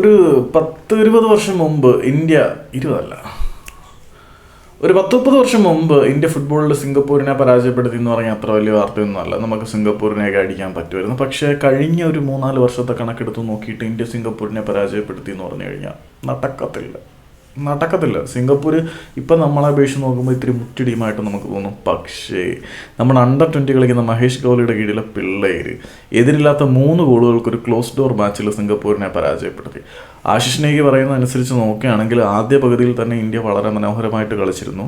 ഒരു 10-20 വർഷം മുമ്പ് ഇന്ത്യ, 20 ഒരു 10-30 വർഷം മുമ്പ് ഇന്ത്യ ഫുട്ബോളിൽ സിംഗപ്പൂരിനെ പരാജയപ്പെടുത്തി എന്ന് പറഞ്ഞാൽ അത്ര വലിയ വാർത്തയൊന്നുമല്ല. നമുക്ക് സിംഗപ്പൂരിനെയൊക്കെ അടിക്കാൻ പറ്റുമായിരുന്നു. പക്ഷേ കഴിഞ്ഞ ഒരു 3-4 വർഷത്തെ കണക്കെടുത്ത് നോക്കിയിട്ട് ഇന്ത്യ സിംഗപ്പൂരിനെ പരാജയപ്പെടുത്തി എന്ന് പറഞ്ഞു കഴിഞ്ഞാൽ നടക്കത്തില്ല. സിംഗപ്പൂർ ഇപ്പം നമ്മളെ അപേക്ഷിച്ച് നോക്കുമ്പോൾ ഇത്തിരി മുറ്റി ടീമായിട്ട് നമുക്ക് തോന്നും. പക്ഷേ നമ്മുടെ അണ്ടർ-20 കളിക്കുന്ന മഹേഷ് ഗൗലിയുടെ കീഴിലെ പിള്ളേര് എതിരില്ലാത്ത 3 ഗോളുകൾക്കൊരു ക്ലോസ് ഡോർ മാച്ചിൽ സിംഗപ്പൂരിനെ പരാജയപ്പെടുത്തി. ആശിഷ് നേഗി പറയുന്ന അനുസരിച്ച് നോക്കുകയാണെങ്കിൽ ആദ്യ പകുതിയിൽ തന്നെ ഇന്ത്യ വളരെ മനോഹരമായിട്ട് കളിച്ചിരുന്നു.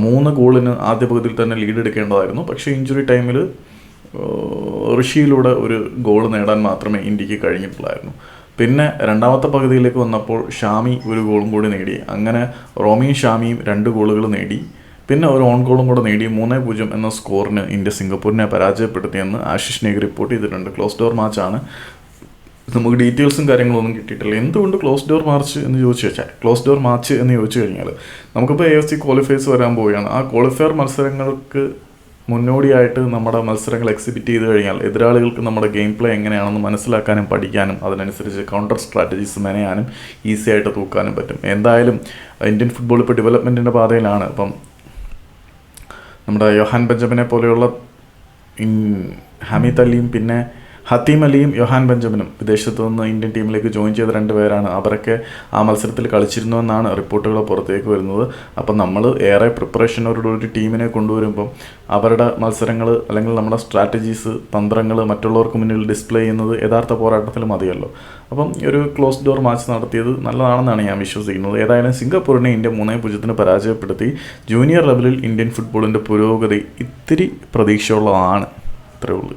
3 ഗോളിന് ആദ്യ പകുതിയിൽ തന്നെ ലീഡ് എടുക്കേണ്ടതായിരുന്നു. പക്ഷേ ഇഞ്ചുറി ടൈമിൽ ഋഷിയിലൂടെ ഒരു ഗോൾ നേടാൻ മാത്രമേ ഇന്ത്യക്ക് കഴിഞ്ഞിട്ടുള്ളായിരുന്നു. പിന്നെ രണ്ടാമത്തെ പകുതിയിലേക്ക് വന്നപ്പോൾ ഷാമി ഒരു ഗോളും കൂടി നേടി. അങ്ങനെ റോമിയും ഷാമിയും 2 ഗോളുകൾ നേടി. പിന്നെ ഒരു ഓൺ ഗോളും കൂടെ നേടി 3-0 എന്ന സ്കോറിന് ഇന്ത്യ സിംഗപ്പൂരിനെ പരാജയപ്പെടുത്തിയെന്ന് ആശിഷ് നേഗി റിപ്പോർട്ട് ചെയ്തിട്ടുണ്ട്. ക്ലോസ് ഡോർ മാച്ചാണ്. നമുക്ക് ഡീറ്റെയിൽസും കാര്യങ്ങളൊന്നും കിട്ടിയിട്ടില്ല. എന്തുകൊണ്ട് ക്ലോസ് ഡോർ മാച്ച് എന്ന് ചോദിച്ചു കഴിഞ്ഞാൽ നമുക്കിപ്പോൾ AFC ക്വാളിഫയേഴ്സ് വരാൻ പോവുകയാണ്. ആ ക്വാളിഫയർ മത്സരങ്ങൾക്ക് മുന്നോടിയായിട്ട് നമ്മുടെ മത്സരങ്ങൾ എക്സിബിറ്റ് ചെയ്ത് കഴിഞ്ഞാൽ എതിരാളികൾക്ക് നമ്മുടെ ഗെയിം പ്ലേ എങ്ങനെയാണെന്ന് മനസ്സിലാക്കാനും പഠിക്കാനും അതിനനുസരിച്ച് കൗണ്ടർ സ്ട്രാറ്റജീസ് മെനയാനും ഈസി ആയിട്ട് തൂക്കാനും പറ്റും. എന്തായാലും ഇന്ത്യൻ ഫുട്ബോൾ ഇപ്പോൾ ഡെവലപ്മെൻറ്റിൻ്റെ പാതയിലാണ്. ഇപ്പം നമ്മുടെ യോഹാൻ ബെഞ്ചമിനെ പോലെയുള്ള ഹമീദ് അലിയും പിന്നെ ഹത്തീം അലിയും യോഹാൻ ബെഞ്ചമിനും വിദേശത്തു നിന്ന് ഇന്ത്യൻ ടീമിലേക്ക് ജോയിൻ ചെയ്ത 2 പേരാണ്. അവരൊക്കെ ആ മത്സരത്തിൽ കളിച്ചിരുന്നുവെന്നാണ് റിപ്പോർട്ടുകൾ പുറത്തേക്ക് വരുന്നത്. അപ്പം നമ്മൾ ഏറെ പ്രിപ്പറേഷനോടുകൂടി ഒരു ടീമിനെ കൊണ്ടുവരുമ്പം അവരുടെ മത്സരങ്ങൾ അല്ലെങ്കിൽ നമ്മുടെ സ്ട്രാറ്റജീസ്, തന്ത്രങ്ങൾ മറ്റുള്ളവർക്ക് മുന്നിൽ ഡിസ്പ്ലേ ചെയ്യുന്നത് യഥാർത്ഥ പോരാട്ടത്തിൽ മതിയല്ലോ. അപ്പം ഒരു ക്ലോസ് ഡോർ മാച്ച് നടത്തിയത് നല്ലതാണെന്നാണ് ഞാൻ വിശ്വസിക്കുന്നത്. ഏതായാലും സിംഗപ്പൂരിനെ ഇന്ത്യ 3-0 പരാജയപ്പെടുത്തി. ജൂനിയർ ലെവലിൽ ഇന്ത്യൻ ഫുട്ബോളിൻ്റെ പുരോഗതി ഇത്തിരി പ്രതീക്ഷയുള്ളതാണ്. അത്രയേ ഉള്ളൂ.